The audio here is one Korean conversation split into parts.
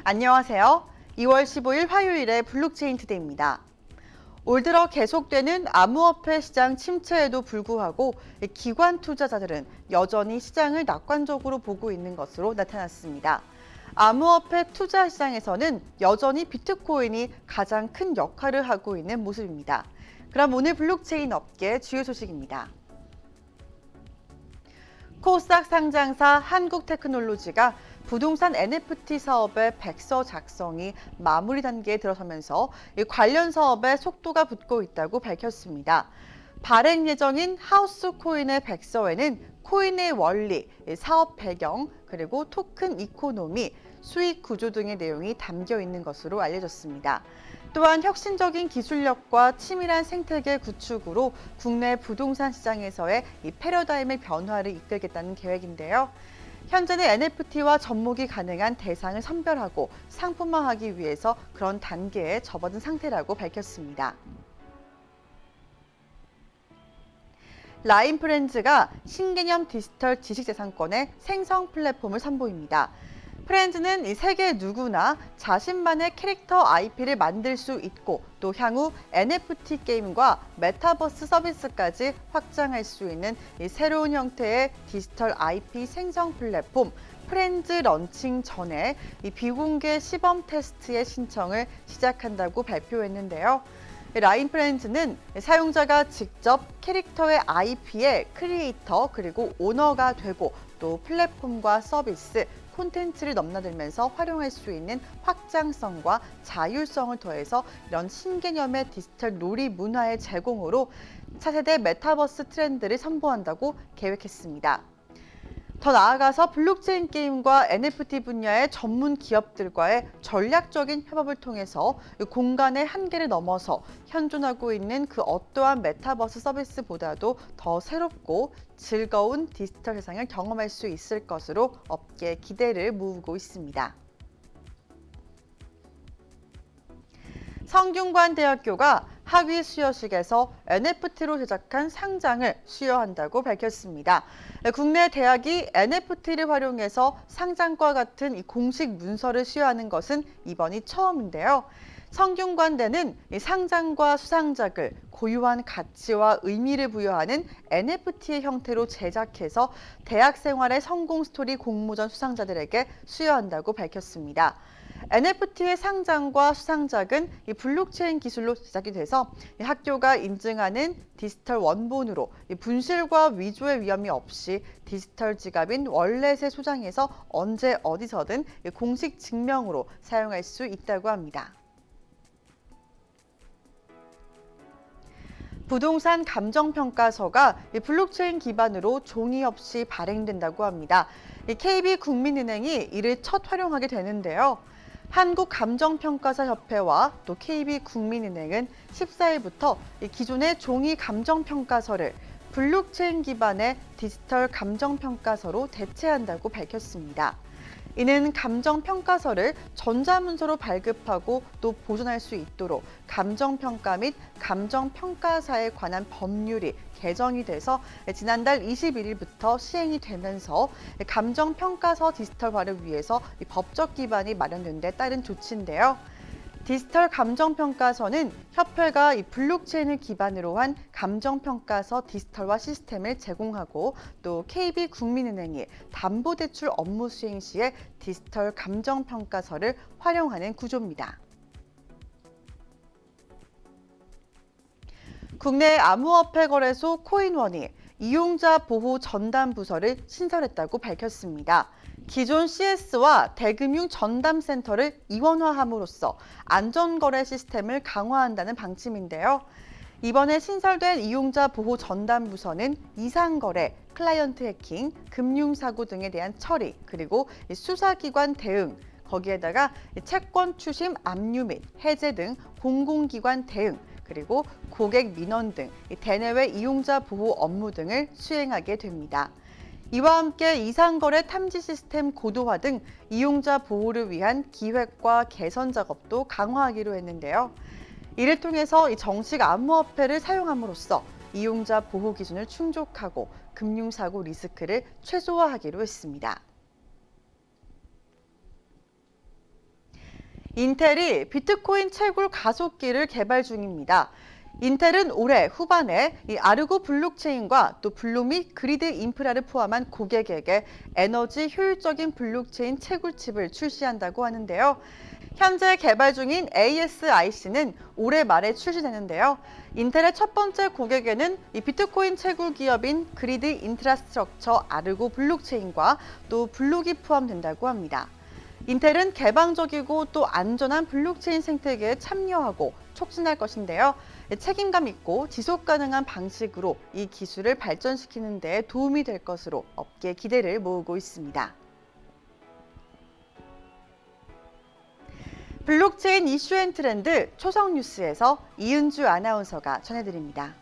안녕하세요. 2월 15일 화요일의 블록체인 투데이입니다. 올 들어 계속되는 암호화폐 시장 침체에도 불구하고 기관 투자자들은 여전히 시장을 낙관적으로 보고 있는 것으로 나타났습니다. 암호화폐 투자 시장에서는 여전히 비트코인이 가장 큰 역할을 하고 있는 모습입니다. 그럼 오늘 블록체인 업계 주요 소식입니다. 코스닥 상장사 한국테크놀로지가 부동산 NFT 사업의 백서 작성이 마무리 단계에 들어서면서 관련 사업에 속도가 붙고 있다고 밝혔습니다. 발행 예정인 하우스코인의 백서에는 코인의 원리, 사업 배경, 그리고 토큰 이코노미, 수익 구조 등의 내용이 담겨 있는 것으로 알려졌습니다. 또한 혁신적인 기술력과 치밀한 생태계 구축으로 국내 부동산 시장에서의 이 패러다임의 변화를 이끌겠다는 계획인데요. 현재는 NFT와 접목이 가능한 대상을 선별하고 상품화하기 위해서 그런 단계에 접어든 상태라고 밝혔습니다. 라인프렌즈가 신개념 디지털 지식재산권의 생성 플랫폼을 선보입니다. 프렌즈는 이 세계 누구나 자신만의 캐릭터 IP를 만들 수 있고 또 향후 NFT 게임과 메타버스 서비스까지 확장할 수 있는 이 새로운 형태의 디지털 IP 생성 플랫폼 프렌즈 런칭 전에 이 비공개 시범 테스트의 신청을 시작한다고 발표했는데요. 라인프렌즈는 사용자가 직접 캐릭터의 IP의 크리에이터 그리고 오너가 되고 또 플랫폼과 서비스, 콘텐츠를 넘나들면서 활용할 수 있는 확장성과 자율성을 더해서 이런 신개념의 디지털 놀이 문화의 제공으로 차세대 메타버스 트렌드를 선보한다고 계획했습니다. 더 나아가서 블록체인 게임과 NFT 분야의 전문 기업들과의 전략적인 협업을 통해서 공간의 한계를 넘어서 현존하고 있는 그 어떠한 메타버스 서비스보다도 더 새롭고 즐거운 디지털 세상을 경험할 수 있을 것으로 업계 기대를 모으고 있습니다. 성균관대학교가 학위 수여식에서 NFT로 제작한 상장을 수여한다고 밝혔습니다. 국내 대학이 NFT를 활용해서 상장과 같은 이 공식 문서를 수여하는 것은 이번이 처음인데요. 성균관대는 이 상장과 수상작을 고유한 가치와 의미를 부여하는 NFT의 형태로 제작해서 대학 생활의 성공 스토리 공모전 수상자들에게 수여한다고 밝혔습니다. NFT의 상장과 수상작은 이 블록체인 기술로 제작이 돼서 이 학교가 인증하는 디지털 원본으로 이 분실과 위조의 위험이 없이 디지털 지갑인 월렛에 소장해서 언제 어디서든 공식 증명으로 사용할 수 있다고 합니다. 부동산 감정평가서가 블록체인 기반으로 종이 없이 발행된다고 합니다. KB국민은행이 이를 첫 활용하게 되는데요. 한국감정평가사협회와 또 KB국민은행은 14일부터 기존의 종이 감정평가서를 블록체인 기반의 디지털 감정평가서로 대체한다고 밝혔습니다. 이는 감정평가서를 전자문서로 발급하고 또 보존할 수 있도록 감정평가 및 감정평가사에 관한 법률이 개정이 돼서 지난달 21일부터 시행이 되면서 감정평가서 디지털화를 위해서 법적 기반이 마련된 데 따른 조치인데요. 디지털 감정평가서는 협회가 이 블록체인을 기반으로 한 감정평가서 디지털화 시스템을 제공하고 또 KB국민은행이 담보대출 업무 수행 시에 디지털 감정평가서를 활용하는 구조입니다. 국내 암호화폐 거래소 코인원이 이용자 보호 전담 부서를 신설했다고 밝혔습니다. 기존 CS와 대금융 전담센터를 이원화함으로써 안전거래 시스템을 강화한다는 방침인데요. 이번에 신설된 이용자 보호 전담 부서는 이상거래, 클라이언트 해킹, 금융사고 등에 대한 처리, 그리고 수사기관 대응, 거기에다가 채권 추심 압류 및 해제 등 공공기관 대응, 그리고 고객 민원 등 대내외 이용자 보호 업무 등을 수행하게 됩니다. 이와 함께 이상거래 탐지 시스템 고도화 등 이용자 보호를 위한 기획과 개선 작업도 강화하기로 했는데요. 이를 통해서 이 정식 암호화폐를 사용함으로써 이용자 보호 기준을 충족하고 금융사고 리스크를 최소화하기로 했습니다. 인텔이 비트코인 채굴 가속기를 개발 중입니다. 인텔은 올해 후반에 이 아르고 블록체인과 또 블록 및 그리드 인프라를 포함한 고객에게 에너지 효율적인 블록체인 채굴칩을 출시한다고 하는데요. 현재 개발 중인 ASIC는 올해 말에 출시되는데요. 인텔의 첫 번째 고객에는 이 비트코인 채굴 기업인 그리드 인프라스트럭처 아르고 블록체인과 또 블록이 포함된다고 합니다. 인텔은 개방적이고 또 안전한 블록체인 생태계에 참여하고 촉진할 것인데요. 책임감 있고 지속 가능한 방식으로 이 기술을 발전시키는 데 도움이 될 것으로 업계 기대를 모으고 있습니다. 블록체인 이슈 앤 트렌드 초성 뉴스에서 이은주 아나운서가 전해드립니다.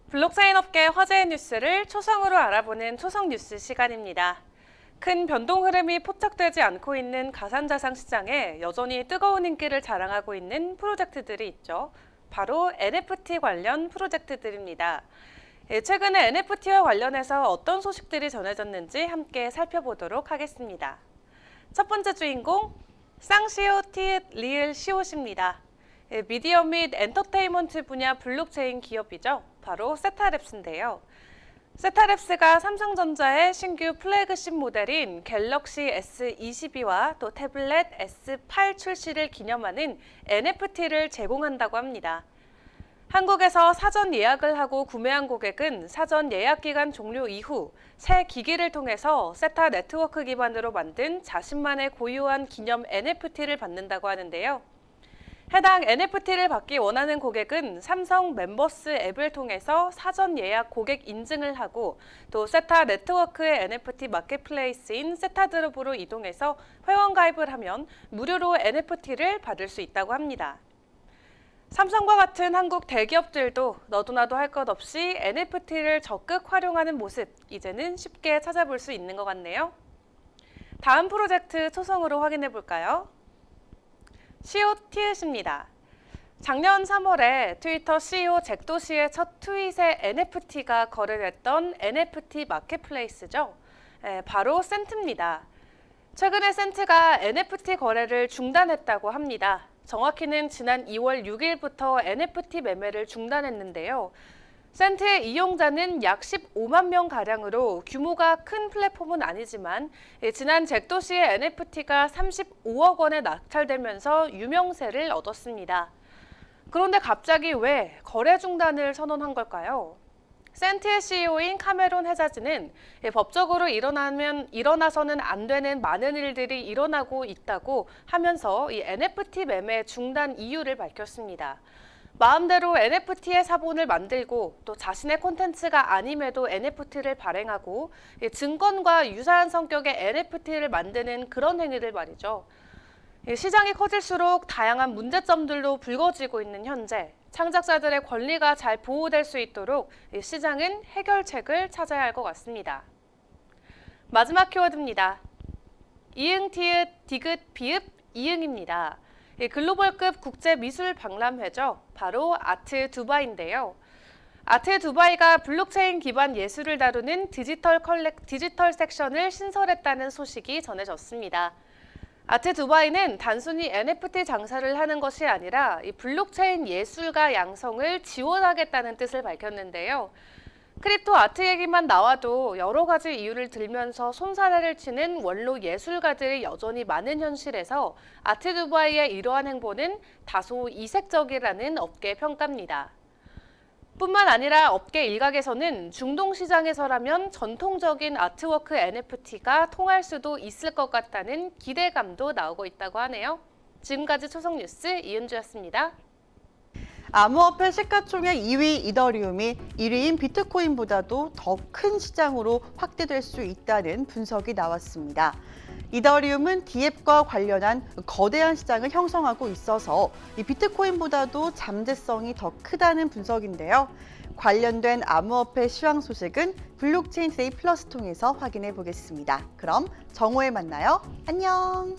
블록체인 업계 화제의 뉴스를 초성으로 알아보는 초성 뉴스 시간입니다. 큰 변동 흐름이 포착되지 않고 있는 가상자산 시장에 여전히 뜨거운 인기를 자랑하고 있는 프로젝트들이 있죠. 바로 NFT 관련 프로젝트들입니다. 최근에 NFT와 관련해서 어떤 소식들이 전해졌는지 함께 살펴보도록 하겠습니다. 첫 번째 주인공, 쌍시오 티읕 리을 시옷입니다. 미디어 및 엔터테인먼트 분야 블록체인 기업이죠. 바로 세타랩스인데요. 세타랩스가 삼성전자의 신규 플래그십 모델인 갤럭시 S22와 또 태블릿 S8 출시를 기념하는 NFT를 제공한다고 합니다. 한국에서 사전 예약을 하고 구매한 고객은 사전 예약 기간 종료 이후 새 기기를 통해서 세타 네트워크 기반으로 만든 자신만의 고유한 기념 NFT를 받는다고 하는데요. 해당 NFT를 받기 원하는 고객은 삼성 멤버스 앱을 통해서 사전 예약 고객 인증을 하고 또 세타 네트워크의 NFT 마켓플레이스인 세타드롭으로 이동해서 회원 가입을 하면 무료로 NFT를 받을 수 있다고 합니다. 삼성과 같은 한국 대기업들도 너도나도 할 것 없이 NFT를 적극 활용하는 모습, 이제는 쉽게 찾아볼 수 있는 것 같네요. 다음 프로젝트 초성으로 확인해 볼까요? 시옷 티읕입니다. 작년 3월에 트위터 CEO 잭 도시의 첫 트윗에 NFT가 거래됐던 NFT 마켓플레이스죠. 바로 센트입니다. 최근에 센트가 NFT 거래를 중단했다고 합니다. 정확히는 지난 2월 6일부터 NFT 매매를 중단했는데요. 센트의 이용자는 약 15만 명가량으로 규모가 큰 플랫폼은 아니지만 지난 잭도시의 NFT가 35억 원에 낙찰되면서 유명세를 얻었습니다. 그런데 갑자기 왜 거래 중단을 선언한 걸까요? 센트의 CEO인 카메론 헤자즈는 법적으로 일어나서는 안 되는 많은 일들이 일어나고 있다고 하면서 이 NFT 매매 중단 이유를 밝혔습니다. 마음대로 NFT의 사본을 만들고 또 자신의 콘텐츠가 아님에도 NFT를 발행하고 증권과 유사한 성격의 NFT를 만드는 그런 행위를 말이죠. 시장이 커질수록 다양한 문제점들도 불거지고 있는 현재 창작자들의 권리가 잘 보호될 수 있도록 시장은 해결책을 찾아야 할 것 같습니다. 마지막 키워드입니다. 이응 티읕 디귿 비읍 이응입니다. 글로벌급 국제미술 박람회죠. 바로 아트 두바이인데요. 아트 두바이가 블록체인 기반 예술을 다루는 디지털 섹션을 신설했다는 소식이 전해졌습니다. 아트 두바이는 단순히 NFT 장사를 하는 것이 아니라 이 블록체인 예술가 양성을 지원하겠다는 뜻을 밝혔는데요. 크립토 아트 얘기만 나와도 여러 가지 이유를 들면서 손사래를 치는 원로 예술가들이 여전히 많은 현실에서 아트 두바이의 이러한 행보는 다소 이색적이라는 업계 평가입니다. 뿐만 아니라 업계 일각에서는 중동 시장에서라면 전통적인 아트워크 NFT가 통할 수도 있을 것 같다는 기대감도 나오고 있다고 하네요. 지금까지 초성 뉴스 이은주였습니다. 암호화폐 시가총액 2위 이더리움이 1위인 비트코인보다도 더 큰 시장으로 확대될 수 있다는 분석이 나왔습니다. 이더리움은 디앱과 관련한 거대한 시장을 형성하고 있어서 이 비트코인보다도 잠재성이 더 크다는 분석인데요. 관련된 암호화폐 시황 소식은 블록체인 투데이 플러스 통해서 확인해 보겠습니다. 그럼 정오에 만나요. 안녕.